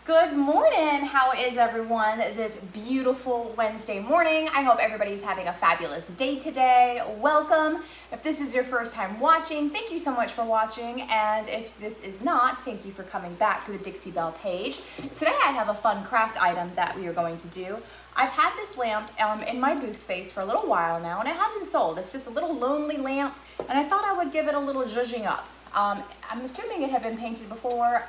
Good morning. How is everyone this beautiful Wednesday morning? I hope everybody's having a fabulous day today. Welcome. If this is your first time watching, thank you so much for watching. And if this is not, thank you for coming back to the Dixie Belle page. Today I have a fun craft item that we are going to do. I've had this lamp in my booth space for a little while now, and it hasn't sold. It's just a little lonely lamp, and I thought I would give it a little zhuzhing up. I'm assuming it had been painted before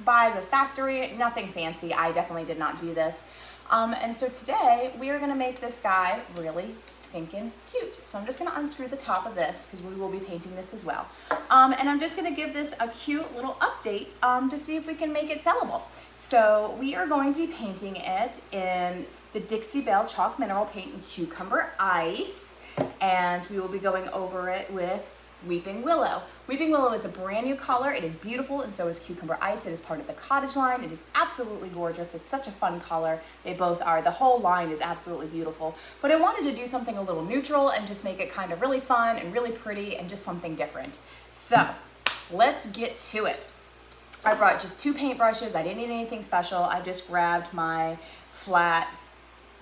by the factory, nothing fancy. I definitely did not do this. And so today we are gonna make this guy really stinking cute. So I'm just gonna unscrew the top of this because we will be painting this as well. And I'm just gonna give this a cute little update to see if we can make it sellable. So we are going to be painting it in the Dixie Belle Chalk Mineral Paint and Cucumber Ice. And we will be going over it with Weeping Willow. Weeping Willow is a brand new color. It is beautiful, and so is Cucumber Ice. It is part of the Cottage line. It is absolutely gorgeous. It's such a fun color. They both are. The whole line is absolutely beautiful. But I wanted to do something a little neutral and just make it kind of really fun and really pretty and just something different. So let's get to it. I brought just 2 paintbrushes. I didn't need anything special. I just grabbed my flat,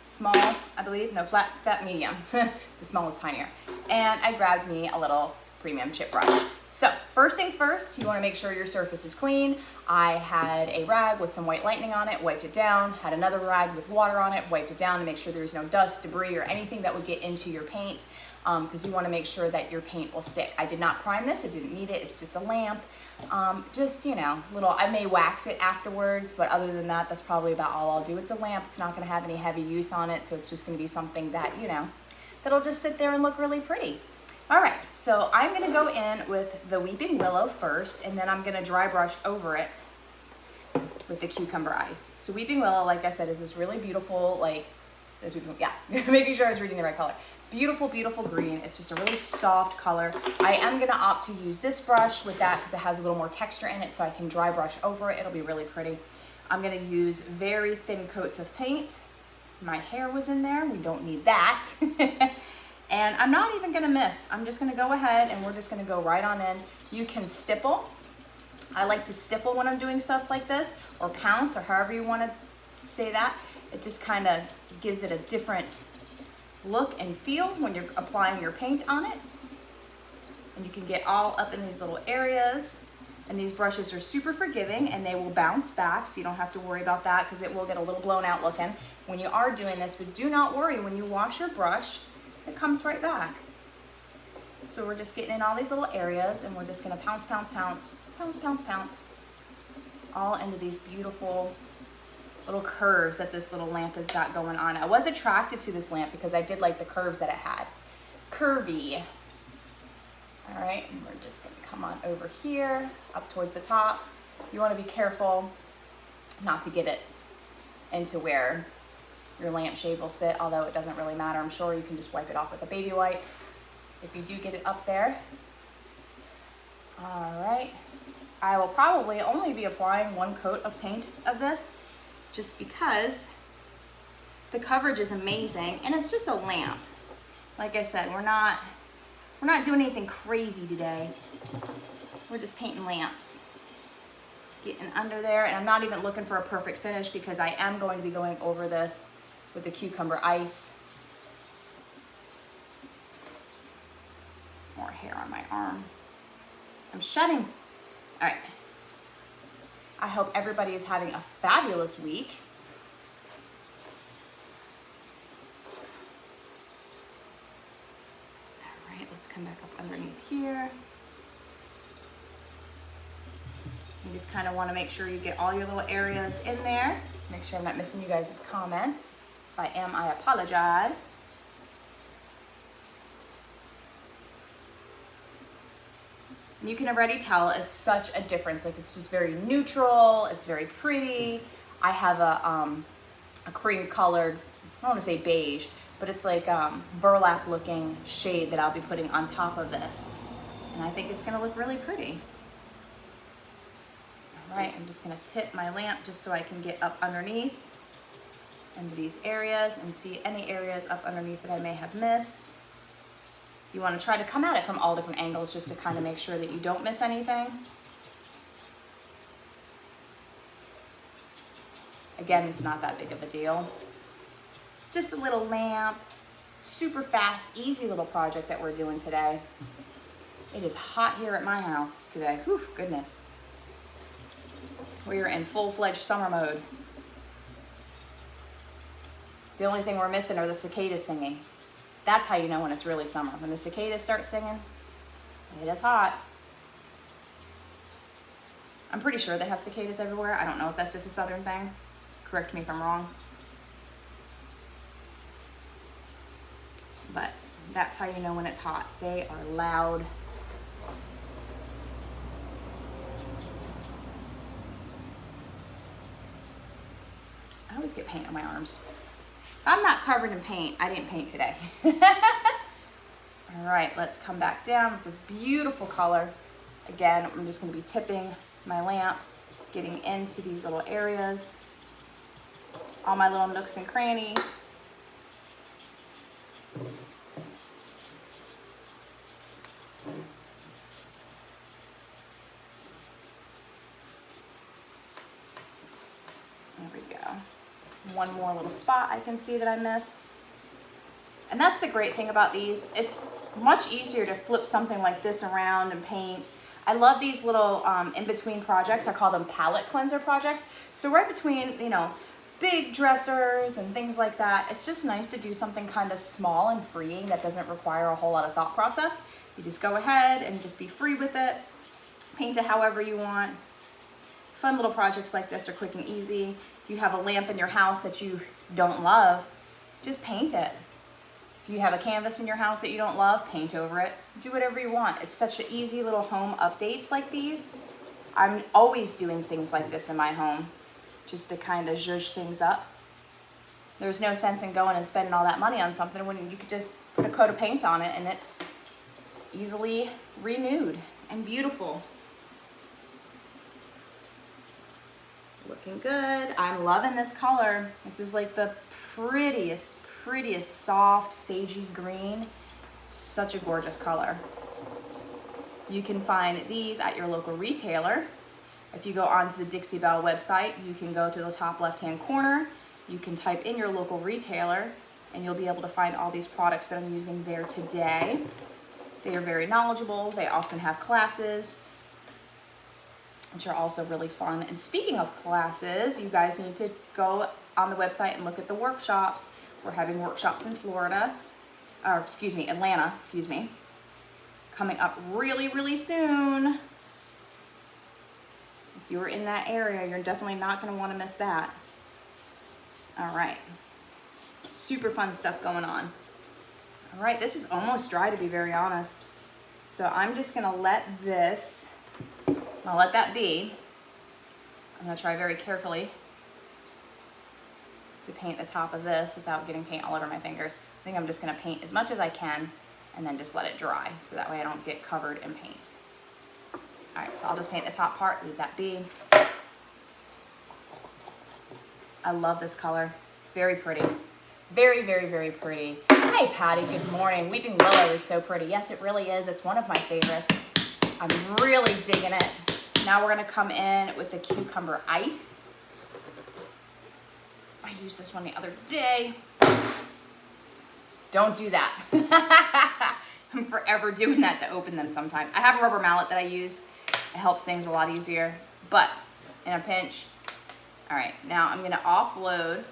small, I believe, no, fat medium. The small is tinier. And I grabbed me a little premium chip brush. So first things first, you want to make sure your surface is clean. I had a rag with some white lightning on it, wiped it down, had another rag with water on it, wiped it down to make sure there's no dust, debris, or anything that would get into your paint, because you want to make sure that your paint will stick. I did not prime this, I didn't need it, it's just a lamp. Just, you know, I may wax it afterwards, but other than that, that's probably about all I'll do. It's a lamp, it's not going to have any heavy use on it, so it's just going to be something that, you know, that'll just sit there and look really pretty. All right, so I'm gonna go in with the Weeping Willow first, and then I'm gonna dry brush over it with the Cucumber Ice. So Weeping Willow, like I said, is this really beautiful, like, making sure I was reading the right color. Beautiful, beautiful green. It's just a really soft color. I am gonna opt to use this brush with that because it has a little more texture in it, so I can dry brush over it. It'll be really pretty. I'm gonna use very thin coats of paint. My hair was in there, we don't need that. And I'm not even gonna mist. I'm just gonna go ahead and we're just gonna go right on in. You can stipple. I like to stipple when I'm doing stuff like this, or pounce, or however you wanna say that. It just kinda gives it a different look and feel when you're applying your paint on it. And you can get all up in these little areas. And these brushes are super forgiving and they will bounce back, so you don't have to worry about that because it will get a little blown out looking when you are doing this. But do not worry, when you wash your brush, it comes right back. So we're just getting in all these little areas and we're just gonna pounce, pounce, pounce, pounce, pounce, pounce, all into these beautiful little curves that this little lamp has got going on. I was attracted to this lamp because I did like the curves that it had. Curvy. All right, and we're just gonna come on over here, up towards the top. You wanna be careful not to get it into where your lampshade will sit, although it doesn't really matter. I'm sure you can just wipe it off with a baby wipe if you do get it up there. All right. I will probably only be applying 1 coat of paint of this just because the coverage is amazing and it's just a lamp. Like I said, we're not doing anything crazy today. We're just painting lamps. Getting under there, and I'm not even looking for a perfect finish because I am going to be going over this with the Cucumber Ice. More hair on my arm. I'm shedding. All right. I hope everybody is having a fabulous week. All right, let's come back up underneath here. You just kind of want to make sure you get all your little areas in there. Make sure I'm not missing you guys' comments. If I am, I apologize. And you can already tell it's such a difference. Like, it's just very neutral. It's very pretty. I have a cream colored, I don't want to say beige, but it's like burlap looking shade that I'll be putting on top of this. And I think it's going to look really pretty. All right, I'm just going to tip my lamp just so I can get up underneath into these areas and see any areas up underneath that I may have missed. You want to try to come at it from all different angles just to kind of make sure that you don't miss anything. Again, it's not that big of a deal. It's just a little lamp, super fast, easy little project that we're doing today. It is hot here at my house today. Whew, goodness. We are in full-fledged summer mode. The only thing we're missing are the cicadas singing. That's how you know when it's really summer. When the cicadas start singing, it is hot. I'm pretty sure they have cicadas everywhere. I don't know if that's just a southern thing. Correct me if I'm wrong. But that's how you know when it's hot. They are loud. I always get paint on my arms. If I'm not covered in paint, I didn't paint today. All right, let's come back down with this beautiful color. Again, I'm just gonna be tipping my lamp, getting into these little areas, all my little nooks and crannies. There we go. One more little spot I can see that I missed. And that's the great thing about these. It's much easier to flip something like this around and paint. I love these little in-between projects. I call them palette cleanser projects. So right between, you know, big dressers and things like that, it's just nice to do something kind of small and freeing that doesn't require a whole lot of thought process. You just go ahead and just be free with it. Paint it however you want. Fun little projects like this are quick and easy. If you have a lamp in your house that you don't love, just paint it. If you have a canvas in your house that you don't love, paint over it. Do whatever you want. It's such an easy little home updates like these. I'm always doing things like this in my home just to kind of zhuzh things up. There's no sense in going and spending all that money on something when you could just put a coat of paint on it and it's easily renewed and beautiful. Looking good. I'm loving this color. This is like the prettiest soft sagey green. Such a gorgeous color. You can find these at your local retailer. If you go onto the Dixie Belle website, you can go to the top left-hand corner. You can type in your local retailer and you'll be able to find all these products that I'm using there today. They are very knowledgeable. They often have classes, which are also really fun. And speaking of classes, you guys need to go on the website and look at the workshops. We're having workshops in Atlanta, coming up really soon. If you're in that area, you're definitely not gonna wanna miss that. All right, super fun stuff going on. All right, this is almost dry to be very honest. So I'm just gonna let this, I'll let that be. I'm gonna try very carefully to paint the top of this without getting paint all over my fingers. I think I'm just gonna paint as much as I can and then just let it dry so that way I don't get covered in paint. All right, so I'll just paint the top part, leave that be. I love this color. It's very pretty. Very pretty. Hi, Patty, good morning. Weeping Willow is so pretty. Yes, it really is. It's one of my favorites. I'm really digging it. Now we're gonna come in with the cucumber ice. I used this one the other day. Don't do that. I'm forever doing that to open them sometimes. I have a rubber mallet that I use. It helps things a lot easier, but in a pinch. All right, now I'm gonna offload.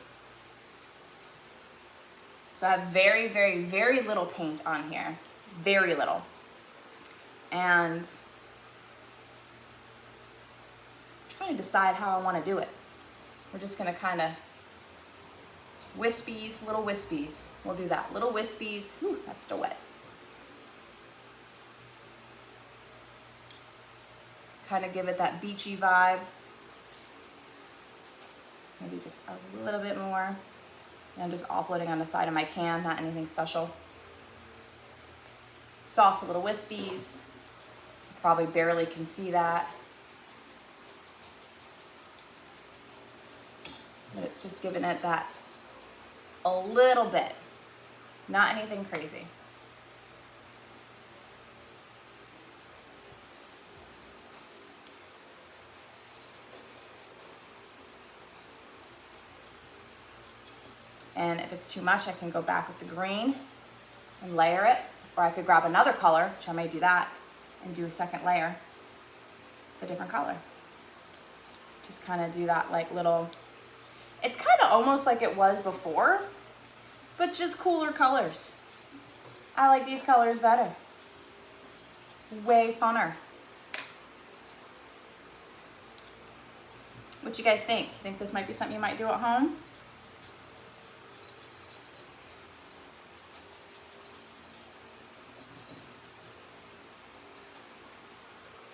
So I have very little paint on here, very little. And I'm trying to decide how I wanna do it. We're just gonna kind of wispies, little wispies. We'll do that, little wispies. Whew, that's still wet. Kind of give it that beachy vibe. Maybe just a little bit more. And I'm just offloading on the side of my can, not anything special. Soft little wispies. Probably barely can see that. But it's just giving it that a little bit. Not anything crazy. And if it's too much, I can go back with the green and layer it, or I could grab another color, which I may do that, and do a second layer, the different color. Just kind of do that like little, it's kind of almost like it was before, but just cooler colors. I like these colors better. Way funner. What you guys think? You think this might be something you might do at home?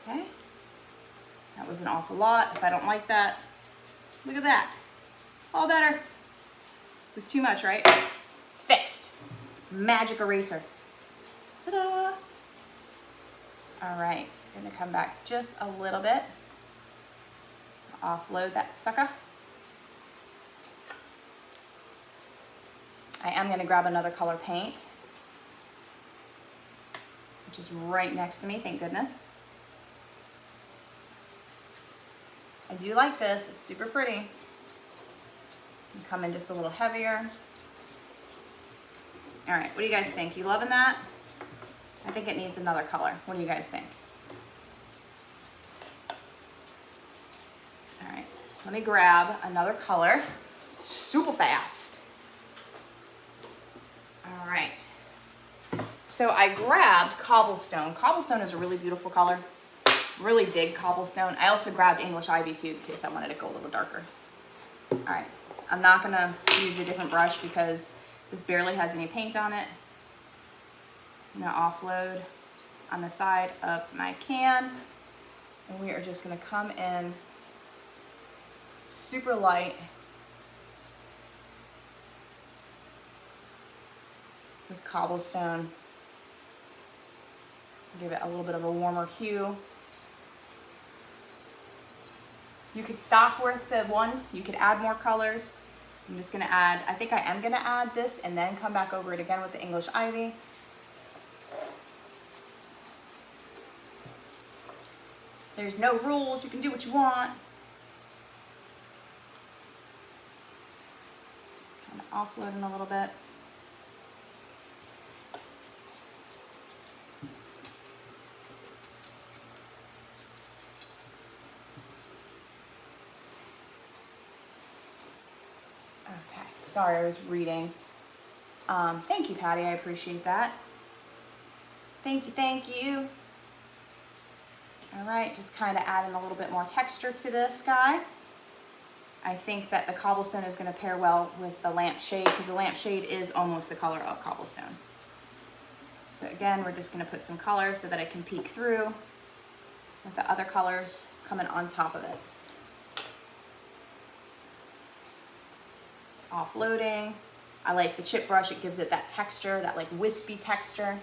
Okay. That was an awful lot. If I don't like that, look at that. All better. It was too much, right? It's fixed. Magic eraser. Ta-da! All right, I'm gonna come back just a little bit. Offload that sucker. I am gonna grab another color paint, which is right next to me, thank goodness. I do like this, it's super pretty. Come in just a little heavier. All right, what do you guys think? You loving that? I think it needs another color. What do you guys think? All right, let me grab another color super fast. All right, so I grabbed cobblestone. Cobblestone is a really beautiful color. Really dig cobblestone. I also grabbed English ivy too in case I wanted to go a little darker. All right, I'm not gonna use a different brush because this barely has any paint on it. I'm gonna offload on the side of my can, and we are just gonna come in super light with cobblestone. Give it a little bit of a warmer hue. You could stop with the one, you could add more colors. I'm just gonna add, I think I am gonna add this and then come back over it again with the English ivy. There's no rules, you can do what you want. Just kind of offloading a little bit. Okay, sorry, I was reading. Thank you, Patty, I appreciate that. Thank you, thank you. All right, just kind of adding a little bit more texture to this guy. I think that the cobblestone is going to pair well with the lampshade because the lampshade is almost the color of cobblestone. So again, we're just going to put some color so that I can peek through with the other colors coming on top of it. Offloading. I like the chip brush. It gives it that texture, that like wispy texture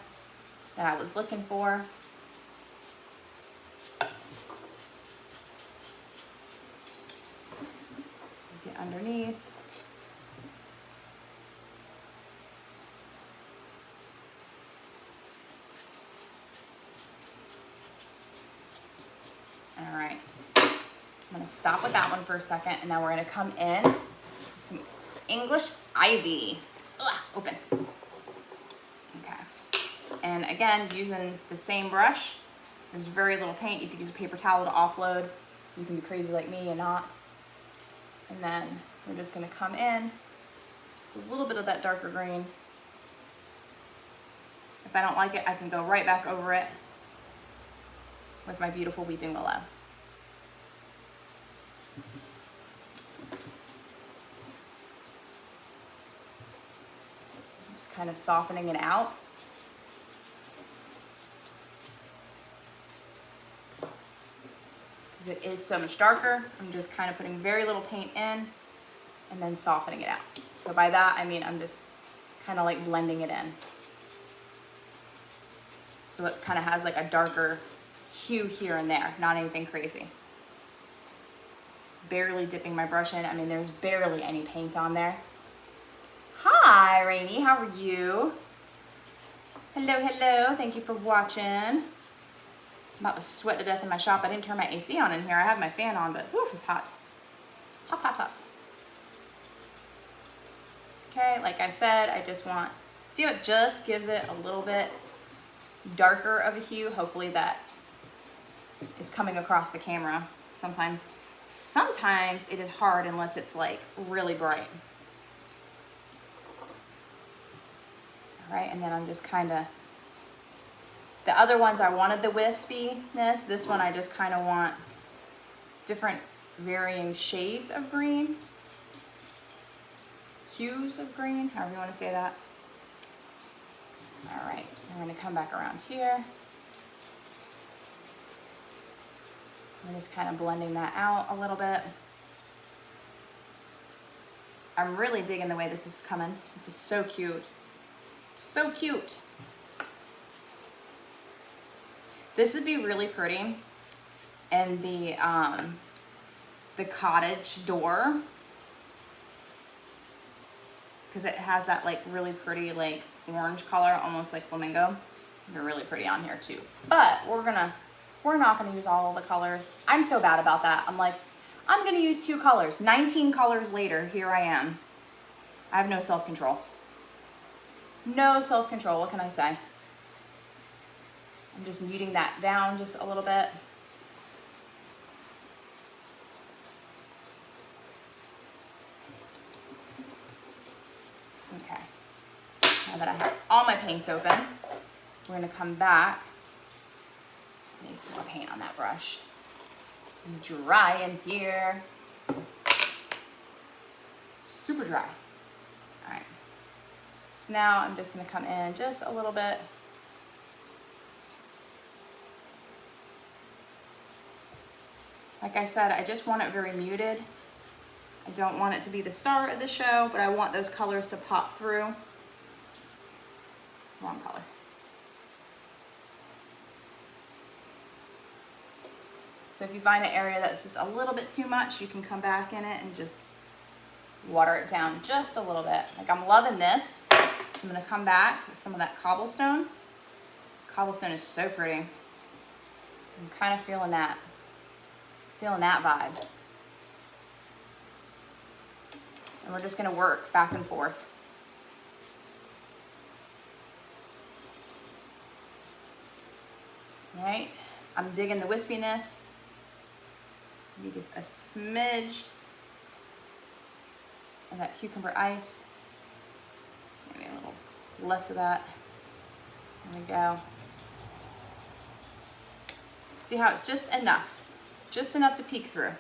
that I was looking for. Get underneath. All right, I'm gonna stop with that one for a second, and now we're gonna come in with some English ivy. Ugh, open. Okay, and again, using the same brush. There's very little paint. You could use a paper towel to offload. You can be crazy like me and not. And then we're just gonna come in, just a little bit of that darker green. If I don't like it, I can go right back over it with my beautiful weeping willow. Just kind of softening it out. Because it is so much darker, I'm just kind of putting very little paint in and then softening it out. So by that, I mean I'm just kind of like blending it in. So it kind of has like a darker hue here and there, not anything crazy. Barely dipping my brush in. I mean, there's barely any paint on there. Hi, Rainy, how are you? Hello, hello, thank you for watching. I'm about to sweat to death in my shop. I didn't turn my AC on in here. I have my fan on, but whew, it's hot. Hot, hot, hot. Okay, like I said, I just want, see how it just gives it a little bit darker of a hue. Hopefully that is coming across the camera. Sometimes it is hard unless it's like really bright. All right, and then I'm just kind of, the other ones I wanted the wispiness. This one I just kind of want different varying shades of green, hues of green, however you want to say that. All right, so I'm going to come back around here. I'm just kind of blending that out a little bit. I'm really digging the way this is coming. This is so cute. So cute. This would be really pretty in the cottage door, because it has that like really pretty like orange color, almost like flamingo. They're really pretty on here too. But we're not gonna use all of the colors. I'm so bad about that. I'm like, I'm gonna use 2 colors. 19 colors later, here I am. I have no self-control. No self-control, what can I say? I'm just muting that down just a little bit. Okay, now that I have all my paints open, we're gonna come back. I need some more paint on that brush. It's dry in here. Super dry. All right, so now I'm just gonna come in just a little bit. Like I said, I just want it very muted. I don't want it to be the star of the show, but I want those colors to pop through. Wrong color. So if you find an area that's just a little bit too much, you can come back in it and just water it down just a little bit. Like I'm loving this. So I'm gonna come back with some of that cobblestone. Cobblestone is so pretty. I'm kind of feeling that vibe. And we're just gonna work back and forth. All right, I'm digging the wispiness. Maybe just a smidge of that cucumber ice. Maybe a little less of that. There we go. See how it's just enough to peek through.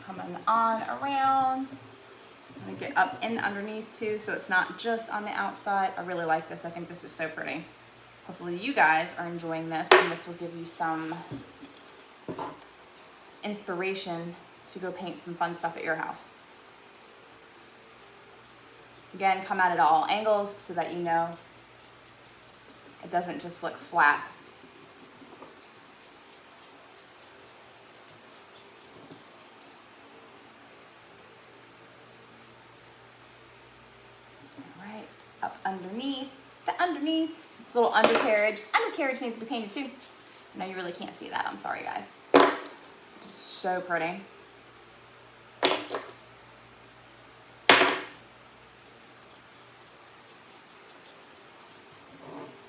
Coming on around. I'm gonna get up and underneath too, so it's not just on the outside. I really like this. I think this is so pretty. Hopefully you guys are enjoying this, and this will give you some inspiration to go paint some fun stuff at your house. Again, come at it at all angles so that you know it doesn't just look flat. Up underneath, the underneaths. It's a little undercarriage. This undercarriage needs to be painted too. I know you really can't see that. I'm sorry, guys. It's so pretty.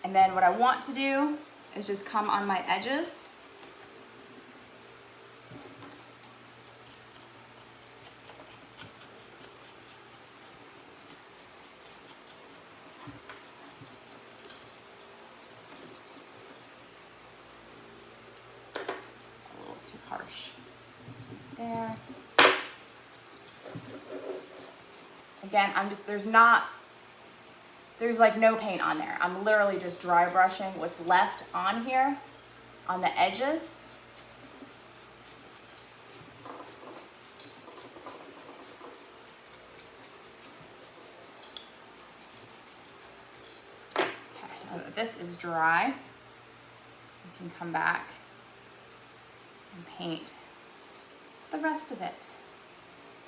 And then what I want to do is just come on my edges. Harsh there. Again, there's like no paint on there. I'm literally just dry brushing what's left on here on the edges. Okay, now that this is dry, we can come back and paint the rest of it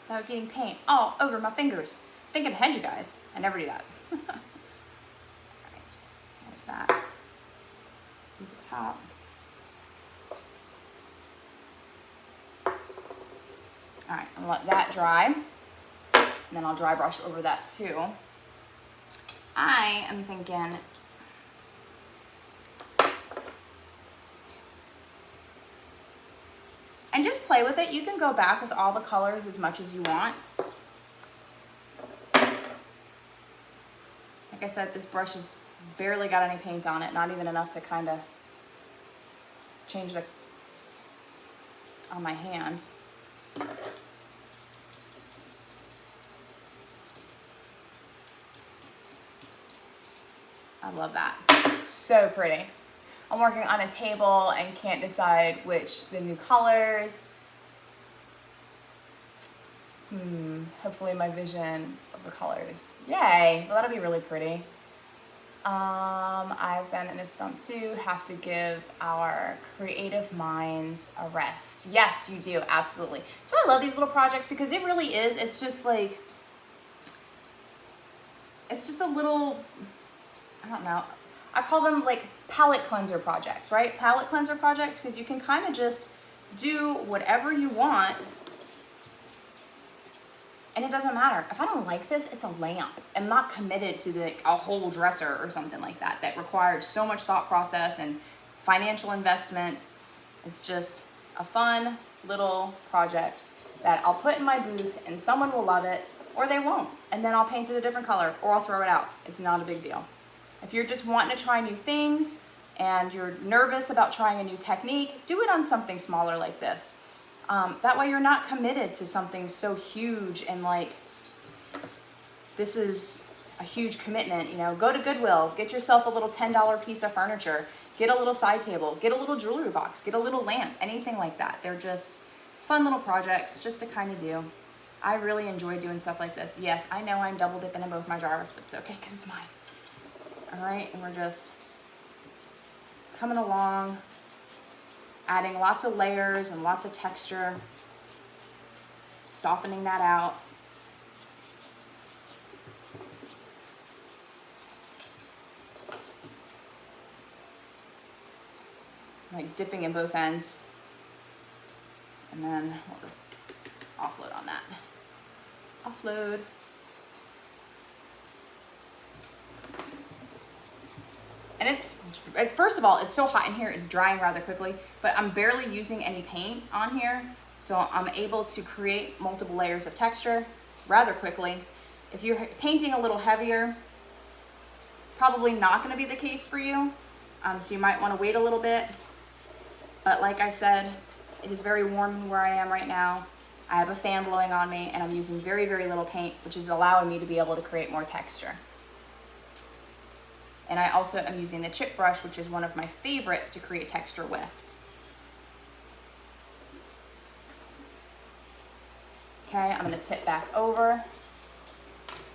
without getting paint all over my fingers. thinking ahead, you guys. I never do that. All right, there's that. Do the top. All right, I'm gonna let that dry. And then I'll dry brush over that too. I am thinking, and just play with it. You can go back with all the colors as much as you want. Like I said, this brush has barely got any paint on it, not even enough to kind of change the on my hand. I love that. So pretty. I'm working on a table and can't decide which the new colors. Hopefully my vision of the colors. Yay, well, that'll be really pretty. I've been in a stump too. Have to give our creative minds a rest. Yes, you do, absolutely. That's why I love these little projects, because it really is, it's just like, it's just a little, I don't know, I call them like palette cleanser projects, right? Palette cleanser projects, because you can kind of just do whatever you want, and it doesn't matter. If I don't like this, it's a lamp. I'm not committed to a whole dresser or something like that that required so much thought process and financial investment. It's just a fun little project that I'll put in my booth, and someone will love it or they won't. And then I'll paint it a different color or I'll throw it out. It's not a big deal. If you're just wanting to try new things and you're nervous about trying a new technique, do it on something smaller like this. That way you're not committed to something so huge and like, this is a huge commitment. You know, go to Goodwill, get yourself a little $10 piece of furniture, get a little side table, get a little jewelry box, get a little lamp, anything like that. They're just fun little projects just to kind of do. I really enjoy doing stuff like this. Yes, I know I'm double dipping in both my jars, but it's okay because it's mine. All right, and we're just coming along, adding lots of layers and lots of texture, softening that out. Like dipping in both ends. And then we'll just offload on that. Offload. And it's first of all, it's so hot in here, it's drying rather quickly, but I'm barely using any paint on here, so I'm able to create multiple layers of texture rather quickly. If you're painting a little heavier, probably not going to be the case for you, so you might want to wait a little bit. But like I said, it is very warm where I am right now. I have a fan blowing on me, and I'm using very, very little paint, which is allowing me to be able to create more texture. And I also am using the chip brush, which is one of my favorites to create texture with. Okay, I'm gonna tip back over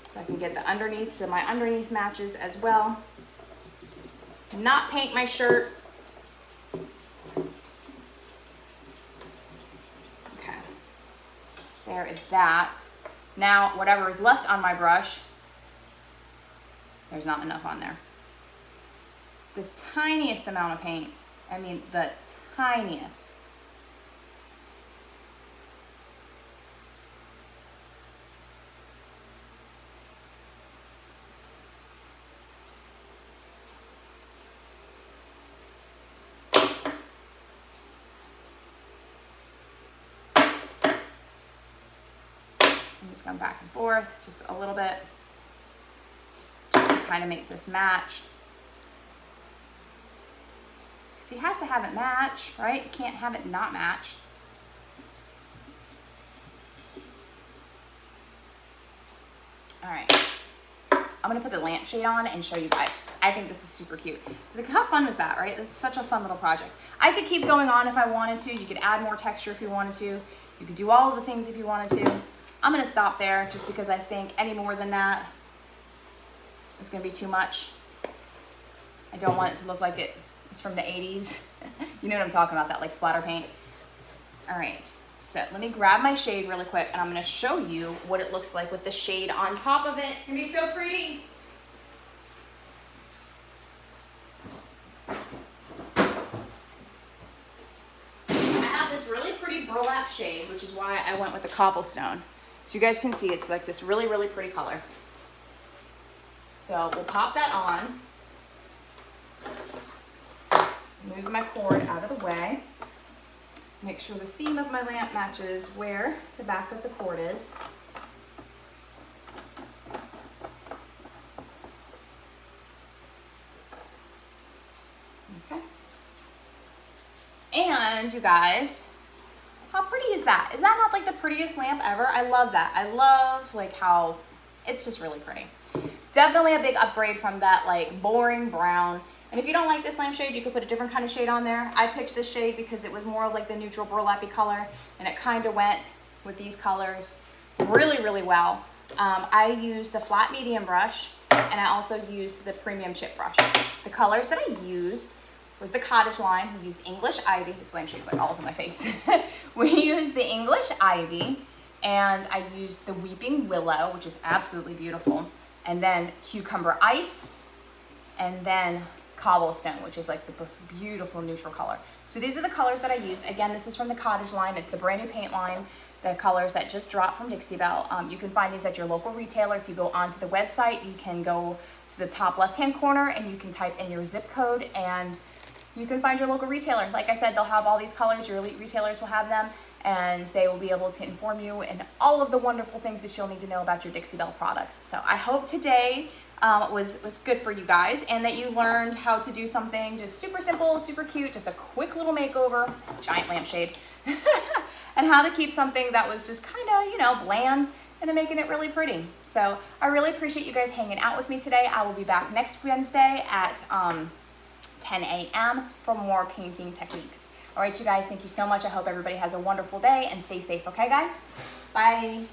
so I can get the underneath, so my underneath matches as well. Not paint my shirt. Okay, there is that. Now, whatever is left on my brush, there's not enough on there. The tiniest amount of paint, I mean the tiniest. I'm just going back and forth just a little bit, just to kind of make this match. You have to have it match, right? You can't have it not match. All right, I'm gonna put the lampshade on and show you guys. I think this is super cute. Like, how fun was that, right? This is such a fun little project. I could keep going on if I wanted to. You could add more texture if you wanted to. You could do all of the things if you wanted to. I'm gonna stop there just because I think any more than that is gonna be too much. I don't want it to look like it's from the 80s. You know what I'm talking about, that like splatter paint. All right, So let me grab my shade really quick and I'm gonna show you what it looks like with the shade on top of it. It's gonna be so pretty. I have this really pretty burlap shade, which is why I went with the cobblestone. So you guys can see it's like this really, really pretty color. So we'll pop that on. Move my cord out of the way. Make sure the seam of my lamp matches where the back of the cord is. Okay. And you guys, how pretty is that? Is that not like the prettiest lamp ever? I love that. I love like how it's just really pretty. Definitely a big upgrade from that like boring brown. And if you don't like this lampshade, you could put a different kind of shade on there. I picked this shade because it was more like the neutral burlappy color, and it kind of went with these colors really, really well. I used the flat medium brush, and I also used the premium chip brush. The colors that I used was the Cottage line. We used English Ivy. This lampshade's like all over my face. We used the English Ivy, and I used the Weeping Willow, which is absolutely beautiful, and then Cucumber Ice, and then Cobblestone, which is like the most beautiful neutral color. So these are the colors that I used. Again, this is from the Cottage line. It's the brand new paint line, the colors that just dropped from Dixie Belle. You can find these at your local retailer. If you go onto the website, you can go to the top left-hand corner and you can type in your zip code and you can find your local retailer. Like I said, they'll have all these colors. Your elite retailers will have them, and they will be able to inform you and all of the wonderful things that you'll need to know about your Dixie Belle products. So I hope today was good for you guys, and that you learned how to do something just super simple, super cute, just a quick little makeover, giant lampshade, and how to keep something that was just kind of, you know, bland into making it really pretty. So I really appreciate you guys hanging out with me today. I will be back next Wednesday at 10 a.m. for more painting techniques. All right, you guys, thank you so much. I hope everybody has a wonderful day and stay safe, okay, guys? Bye.